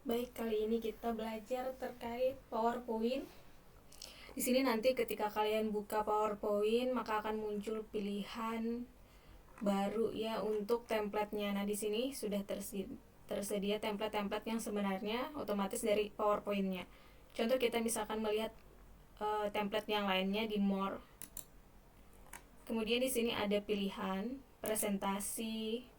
Baik, kali ini kita belajar terkait PowerPoint. Di sini nanti ketika kalian buka PowerPoint, maka akan muncul pilihan baru ya untuk template-nya. Nah, di sini sudah tersedia template-template yang sebenarnya otomatis dari PowerPoint-nya. Contoh kita misalkan melihat template yang lainnya di More. Kemudian di sini ada pilihan presentasi.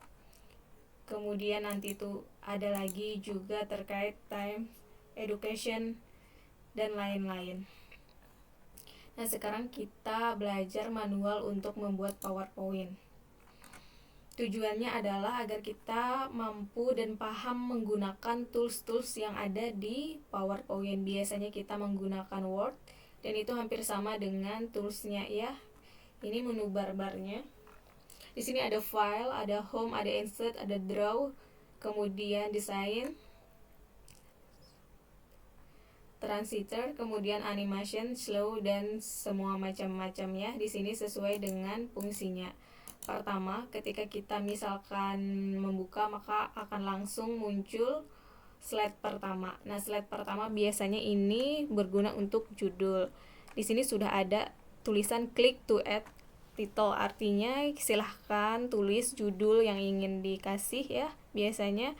Kemudian nanti itu ada lagi juga terkait time, education, dan lain-lain. Nah, sekarang kita belajar manual untuk membuat PowerPoint. Tujuannya adalah agar kita mampu dan paham menggunakan tools-tools yang ada di PowerPoint. Biasanya kita menggunakan Word, dan itu hampir sama dengan toolsnya ya. Ini menu bar-barnya. Di sini ada file, ada home, ada insert, ada draw, kemudian design, transitor, kemudian animation, slow, dan semua macam-macamnya di sini sesuai dengan fungsinya. Pertama, ketika kita misalkan membuka, maka akan langsung muncul slide pertama. Nah, slide pertama biasanya ini berguna untuk judul. Di sini sudah ada tulisan click to add title, artinya silahkan tulis judul yang ingin dikasih ya. Biasanya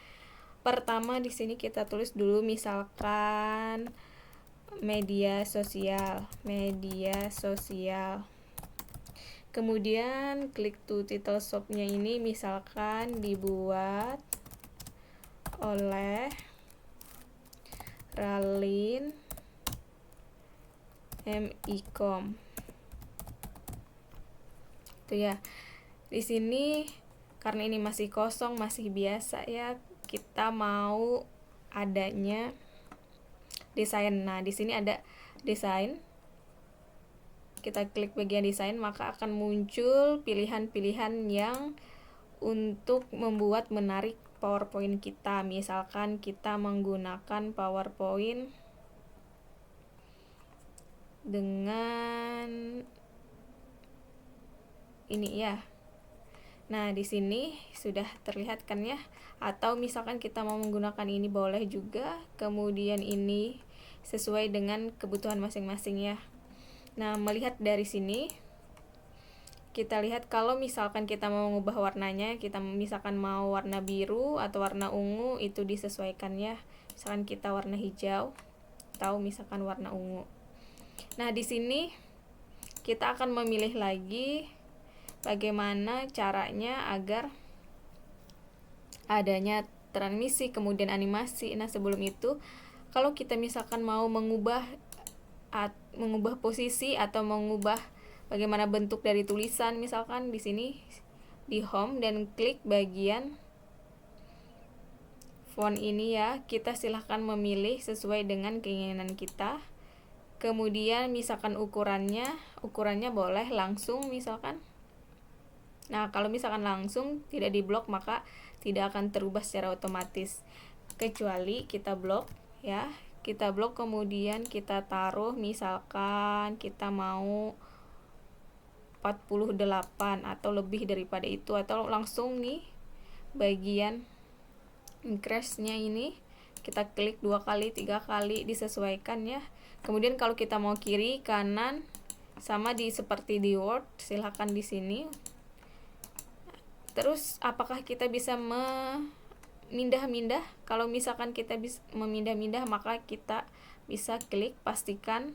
pertama di sini kita tulis dulu misalkan media sosial. Kemudian klik to title shop-nya ini misalkan dibuat oleh Ralin MICOM. Itu ya. Di sini karena ini masih kosong, masih biasa ya, kita mau adanya desain. Nah, di sini ada desain. Kita klik bagian desain, maka akan muncul pilihan-pilihan yang untuk membuat menarik PowerPoint kita. Misalkan kita menggunakan PowerPoint dengan ini ya. Nah, di sini sudah terlihat kan ya. Atau misalkan kita mau menggunakan ini boleh juga. Kemudian ini sesuai dengan kebutuhan masing-masing ya. Nah, melihat dari sini kita lihat kalau misalkan kita mau mengubah warnanya, kita misalkan mau warna biru atau warna ungu, itu disesuaikan ya. Misalkan kita warna hijau atau misalkan warna ungu. Nah, di sini kita akan memilih lagi bagaimana caranya agar adanya transmisi kemudian animasi. Nah, sebelum itu kalau kita misalkan mau mengubah posisi atau mengubah bagaimana bentuk dari tulisan, misalkan di sini di home dan klik bagian font ini ya, kita silahkan memilih sesuai dengan keinginan kita. Kemudian misalkan ukurannya boleh langsung misalkan. Nah, kalau misalkan langsung tidak diblok maka tidak akan terubah secara otomatis, kecuali kita blok ya. Kita blok kemudian kita taruh misalkan kita mau 48 atau lebih daripada itu, atau langsung nih bagian increase-nya ini kita klik 2 kali 3 kali disesuaikan ya. Kemudian kalau kita mau kiri kanan sama seperti di Word, silahkan di sini. Terus apakah kita bisa memindah-mindah? Kalau misalkan kita bisa memindah-mindah, maka kita bisa klik pastikan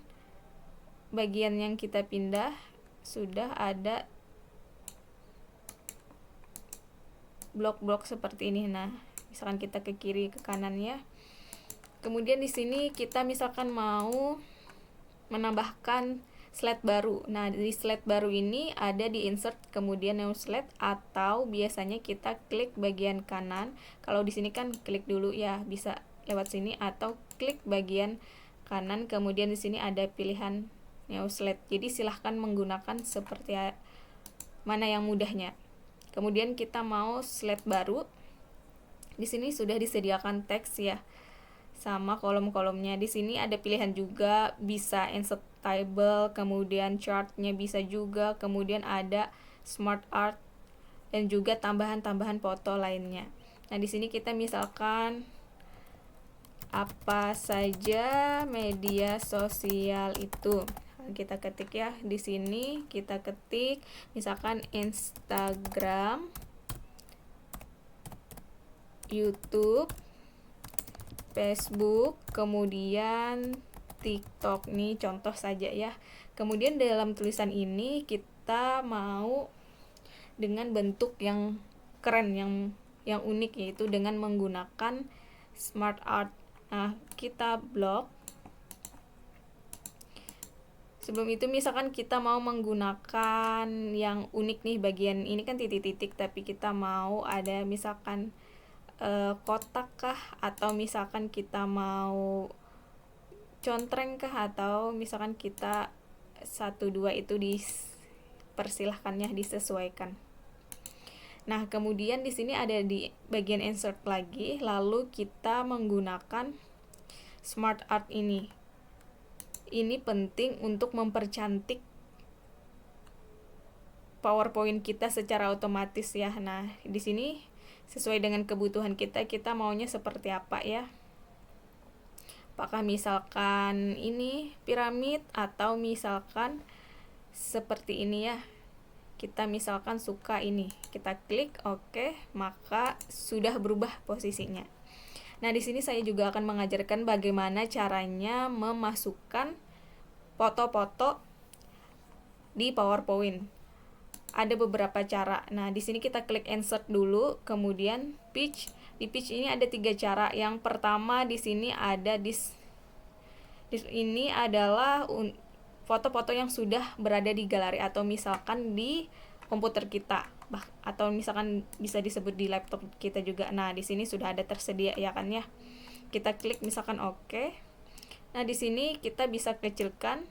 bagian yang kita pindah sudah ada blok-blok seperti ini. Nah, misalkan kita ke kiri ke kanan ya. Kemudian di sini kita misalkan mau menambahkan slide baru. Nah, di slide baru ini ada di insert kemudian new slide, atau biasanya kita klik bagian kanan. Kalau di sini kan klik dulu ya, bisa lewat sini atau klik bagian kanan kemudian di sini ada pilihan new slide. Jadi silahkan menggunakan seperti mana yang mudahnya. Kemudian kita mau slide baru. Di sini sudah disediakan teks ya, sama kolom-kolomnya. Di sini ada pilihan juga, bisa insert table, kemudian chartnya bisa juga, kemudian ada smart art dan juga tambahan-tambahan foto lainnya. Nah, di sini kita misalkan apa saja media sosial itu. Kita ketik ya, di sini kita ketik misalkan Instagram, YouTube, Facebook, kemudian TikTok. Nih contoh saja ya. Kemudian dalam tulisan ini kita mau dengan bentuk yang keren, yang unik, yaitu dengan menggunakan smart art. Nah, kita blok. Sebelum itu misalkan kita mau menggunakan yang unik nih, bagian ini kan titik-titik, tapi kita mau ada misalkan kotak kah, atau misalkan kita mau contreng kah, atau misalkan kita 1-2 itu dipersilahkannya disesuaikan. Nah, kemudian di sini ada di bagian insert lagi, lalu kita menggunakan smart art ini. Ini penting untuk mempercantik PowerPoint kita secara otomatis ya. Nah, di sini sesuai dengan kebutuhan kita maunya seperti apa ya. Apakah misalkan ini piramid, atau misalkan seperti ini ya. Kita misalkan suka ini. Kita klik oke, maka sudah berubah posisinya. Nah, di sini saya juga akan mengajarkan bagaimana caranya memasukkan foto-foto di PowerPoint. Ada beberapa cara. Nah, di sini kita klik insert dulu, kemudian pitch. Di pitch ini ada 3 cara. Yang pertama di sini ada ini adalah foto-foto yang sudah berada di galeri, atau misalkan di komputer kita, atau misalkan bisa disebut di laptop kita juga. Nah, di sini sudah ada tersedia ya kan ya. Kita klik misalkan oke. Nah, di sini kita bisa kecilkan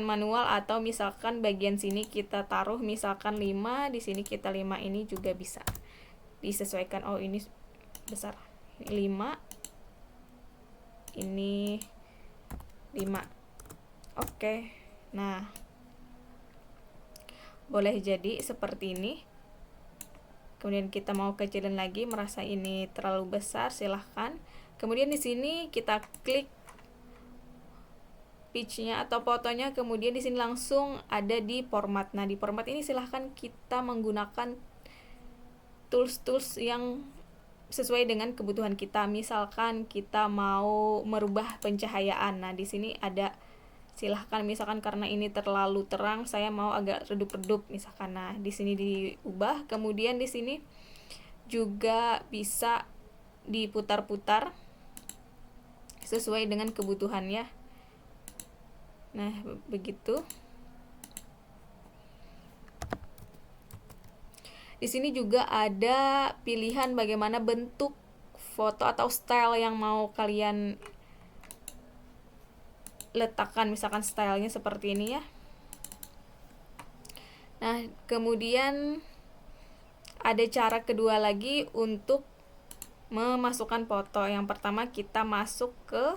manual, atau misalkan bagian sini kita taruh misalkan 5, di sini kita 5, ini juga bisa disesuaikan. Oh, ini besar. 5. Ini 5. Oke. Nah, boleh jadi seperti ini. Kemudian kita mau kecilin lagi, merasa ini terlalu besar, silahkan. Kemudian di sini kita klik pitch-nya atau fotonya, kemudian di sini langsung ada di format. Nah, di format ini silahkan kita menggunakan tools-tools yang sesuai dengan kebutuhan kita. Misalkan kita mau merubah pencahayaan. Nah, di sini ada, silahkan misalkan karena ini terlalu terang, saya mau agak redup-redup misalkan. Nah, di sini diubah. Kemudian di sini juga bisa diputar-putar sesuai dengan kebutuhannya. Nah, begitu. Di sini juga ada pilihan bagaimana bentuk foto atau style yang mau kalian letakkan, misalkan stylenya seperti ini ya. Nah, kemudian ada cara kedua lagi untuk memasukkan foto. Yang pertama kita masuk ke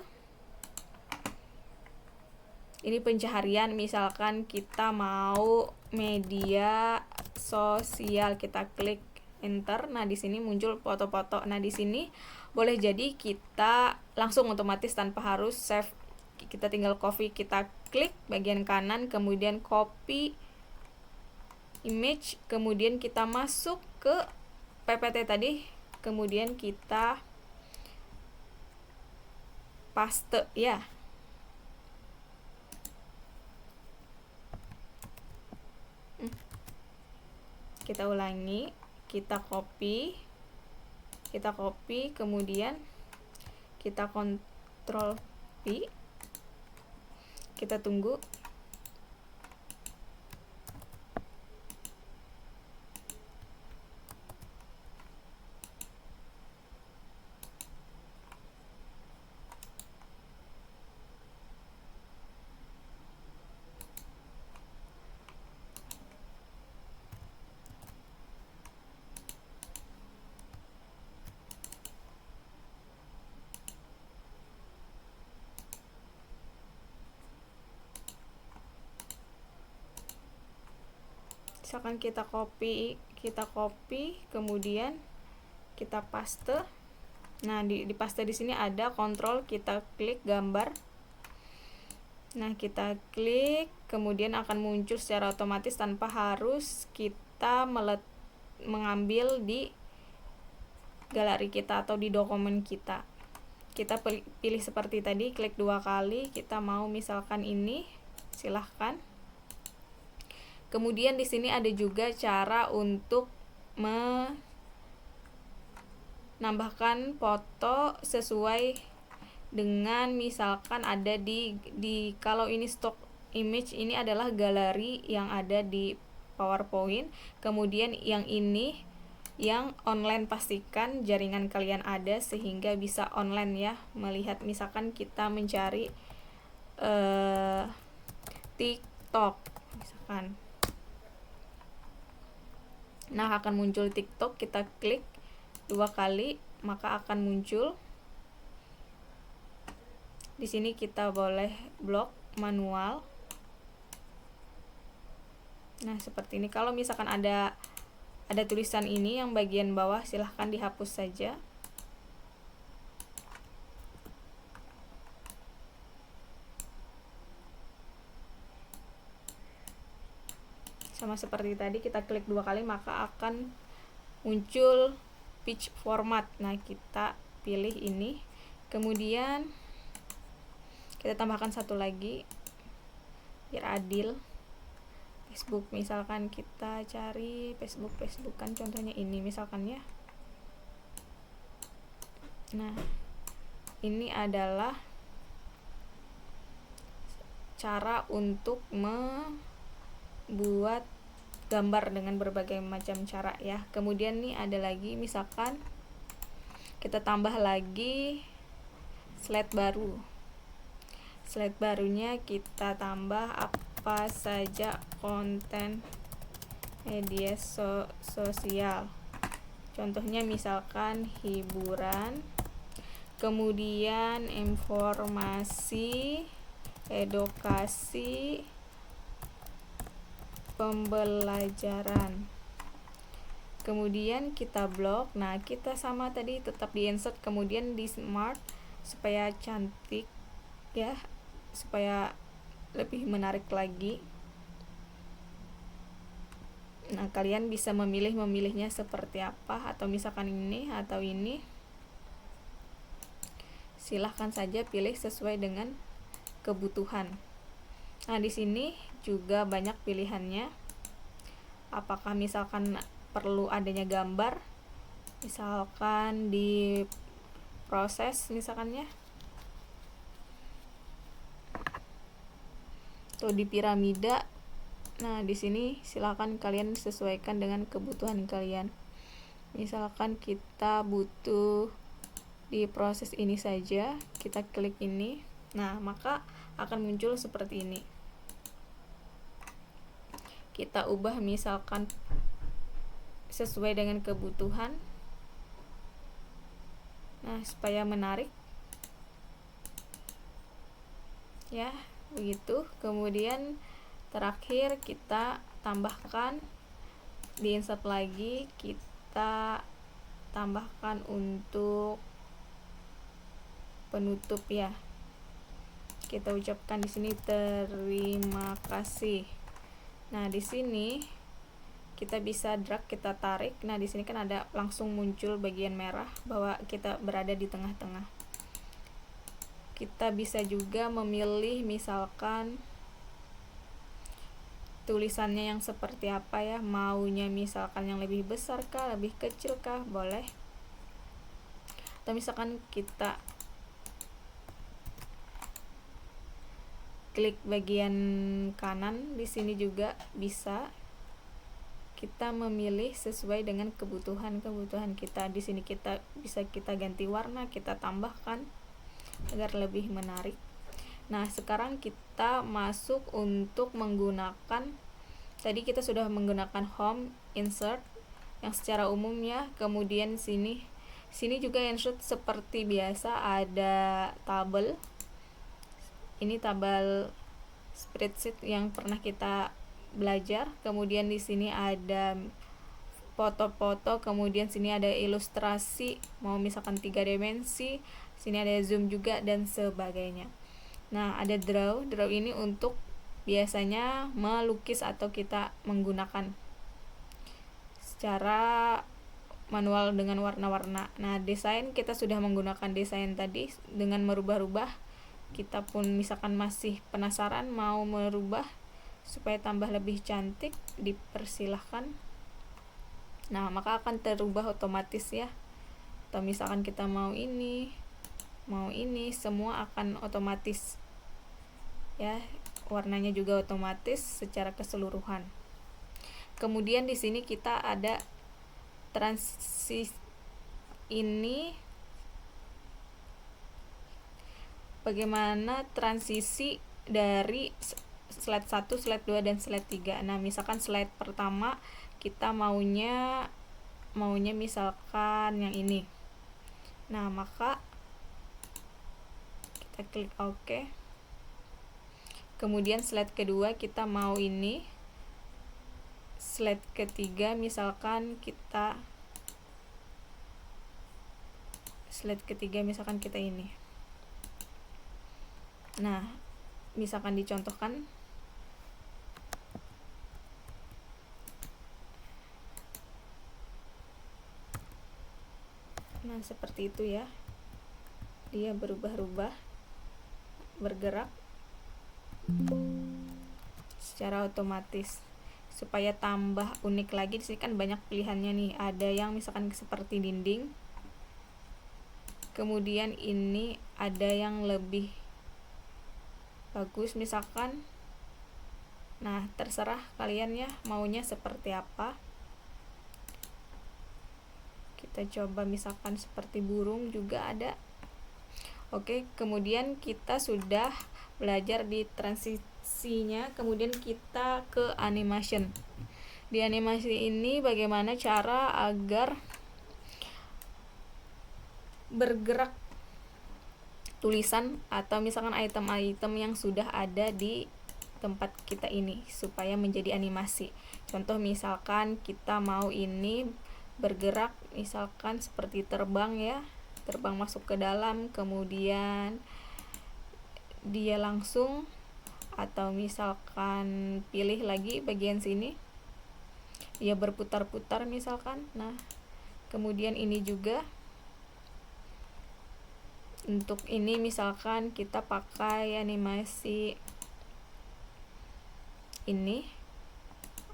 ini pencaharian, misalkan kita mau media sosial, kita klik enter. Nah, di sini muncul foto-foto. Nah, di sini boleh jadi kita langsung otomatis tanpa harus save. Kita tinggal copy, kita klik bagian kanan, kemudian copy image, kemudian kita masuk ke PPT tadi, kemudian kita paste ya. Kita ulangi, kita copy, kemudian kita Ctrl V, kita tunggu. Misalkan kita copy, kemudian kita paste. Nah, di paste di sini ada kontrol, kita klik gambar. Nah, kita klik, kemudian akan muncul secara otomatis tanpa harus kita mengambil di galeri kita atau di dokumen kita. Kita pilih seperti tadi, klik 2 kali, kita mau misalkan ini, silahkan. Kemudian di sini ada juga cara untuk menambahkan foto sesuai dengan misalkan ada di kalau ini stock image, ini adalah galeri yang ada di PowerPoint. Kemudian yang ini yang online, pastikan jaringan kalian ada sehingga bisa online ya melihat. Misalkan kita mencari TikTok misalkan, nah akan muncul TikTok, kita klik 2 kali maka akan muncul. Di sini kita boleh blok manual. Nah, seperti ini. Kalau misalkan ada tulisan ini yang bagian bawah, silahkan dihapus saja. Sama seperti tadi, kita klik 2 kali maka akan muncul page format. Nah, kita pilih ini. Kemudian kita tambahkan satu lagi biar adil. Facebook, misalkan kita cari Facebook kan contohnya ini misalkan ya. Nah, ini adalah cara untuk membuat gambar dengan berbagai macam cara ya. Kemudian nih ada lagi, misalkan kita tambah lagi slide baru. Slide barunya kita tambah apa saja konten media sosial. Contohnya misalkan hiburan, kemudian informasi, edukasi, pembelajaran. Kemudian kita blok. Nah, kita sama tadi tetap di insert, kemudian di smart supaya cantik ya, supaya lebih menarik lagi. Nah, kalian bisa memilihnya seperti apa, atau misalkan ini atau ini. Silahkan saja pilih sesuai dengan kebutuhan. Nah, di sini juga banyak pilihannya. Apakah misalkan perlu adanya gambar, misalkan di proses misalkan ya, atau di piramida. Nah, di sini silakan kalian sesuaikan dengan kebutuhan kalian. Misalkan kita butuh di proses ini saja, kita klik ini. Nah, maka akan muncul seperti ini. Kita ubah misalkan sesuai dengan kebutuhan. Nah, supaya menarik. Ya, begitu. Kemudian terakhir kita tambahkan, di insert lagi, kita tambahkan untuk penutup ya. Kita ucapkan di sini terima kasih. Nah, di sini kita bisa drag, kita tarik. Nah, di sini kan ada langsung muncul bagian merah bahwa kita berada di tengah-tengah. Kita bisa juga memilih misalkan tulisannya yang seperti apa ya, maunya misalkan yang lebih besar kah, lebih kecil kah, boleh. Atau misalkan kita klik bagian kanan, di sini juga bisa kita memilih sesuai dengan kebutuhan kita. Di sini kita bisa ganti warna, kita tambahkan agar lebih menarik. Nah, sekarang kita masuk untuk menggunakan, tadi kita sudah menggunakan home, insert yang secara umum ya. Kemudian sini juga insert seperti biasa, ada tabel. Ini tabel spreadsheet yang pernah kita belajar. Kemudian di sini ada foto-foto, kemudian sini ada ilustrasi, mau misalkan 3 dimensi, sini ada zoom juga dan sebagainya. Nah, ada draw. Draw ini untuk biasanya melukis atau kita menggunakan secara manual dengan warna-warna. Nah, desain kita sudah menggunakan desain tadi dengan merubah-rubah. Kita pun misalkan masih penasaran mau merubah supaya tambah lebih cantik, dipersilahkan. Nah, maka akan terubah otomatis ya. Atau misalkan kita mau ini, semua akan otomatis ya. Warnanya juga otomatis secara keseluruhan. Kemudian di sini kita ada transisi ini, bagaimana transisi dari slide 1, slide 2 dan slide 3. Nah, misalkan slide pertama kita maunya misalkan yang ini. Nah, maka kita klik OK. Kemudian slide kedua kita mau ini. Slide ketiga misalkan kita ini. Nah, misalkan dicontohkan. Nah, seperti itu ya. Dia berubah-ubah, bergerak secara otomatis. Supaya tambah unik lagi, di sini kan banyak pilihannya nih. Ada yang misalkan seperti dinding. Kemudian ini ada yang lebih bagus misalkan. Nah, terserah kalian ya maunya seperti apa. Kita coba misalkan seperti burung juga ada. Oke, kemudian kita sudah belajar di transisinya, kemudian kita ke animation. Di animasi ini bagaimana cara agar bergerak tulisan atau misalkan item-item yang sudah ada di tempat kita ini supaya menjadi animasi. Contoh misalkan kita mau ini bergerak, misalkan seperti terbang ya, terbang masuk ke dalam, kemudian dia langsung, atau misalkan pilih lagi bagian sini dia berputar-putar misalkan. Nah, kemudian ini juga untuk ini misalkan kita pakai animasi ini,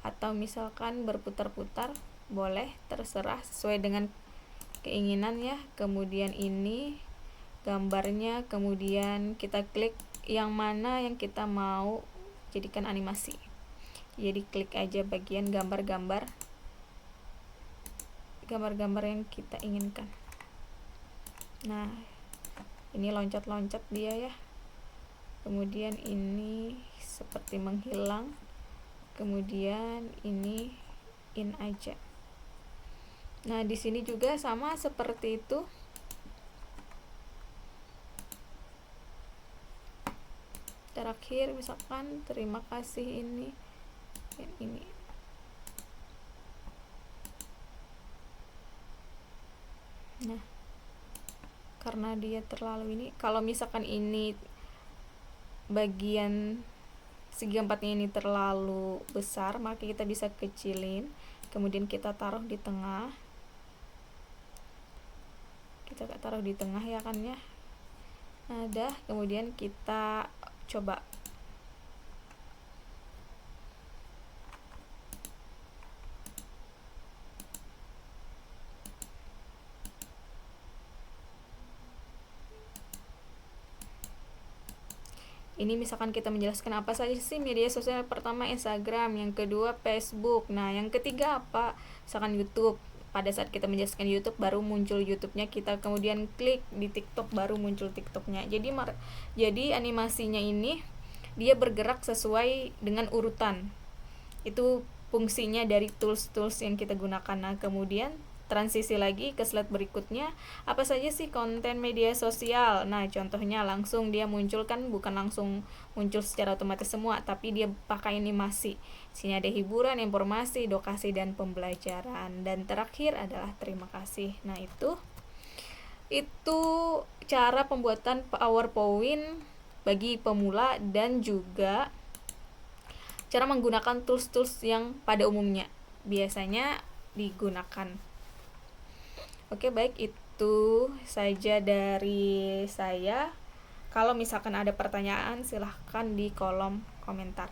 atau misalkan berputar-putar, boleh, terserah sesuai dengan keinginan ya. Kemudian ini gambarnya, kemudian kita klik yang mana yang kita mau jadikan animasi. Jadi klik aja bagian gambar-gambar yang kita inginkan. Nah, ini loncat-loncat dia ya. Kemudian ini seperti menghilang. Kemudian ini in aja. Nah, di sini juga sama seperti itu. Terakhir misalkan terima kasih ini. Nah, karena dia terlalu ini, kalau misalkan ini bagian segi empatnya ini terlalu besar, maka kita bisa kecilin, kemudian kita taruh di tengah. Kita taruh di tengah ya kan ya. Nah, dah, kemudian kita coba ini misalkan kita menjelaskan apa saja sih media sosial. Pertama Instagram, yang kedua Facebook, nah yang ketiga apa, misalkan YouTube. Pada saat kita menjelaskan YouTube baru muncul YouTube-nya, kita kemudian klik di TikTok baru muncul TikTok-nya. Jadi animasinya ini dia bergerak sesuai dengan urutan. Itu fungsinya dari tools-tools yang kita gunakan. Nah, kemudian transisi lagi ke slide berikutnya. Apa saja sih konten media sosial? Nah, contohnya langsung dia munculkan, bukan langsung muncul secara otomatis semua, tapi dia pakai animasi. Sini ada hiburan, informasi, edukasi, dan pembelajaran. Dan terakhir adalah terima kasih. Nah, itu cara pembuatan PowerPoint bagi pemula dan juga cara menggunakan tools-tools yang pada umumnya biasanya digunakan. Oke, baik, itu saja dari saya. Kalau misalkan ada pertanyaan, silahkan di kolom komentar.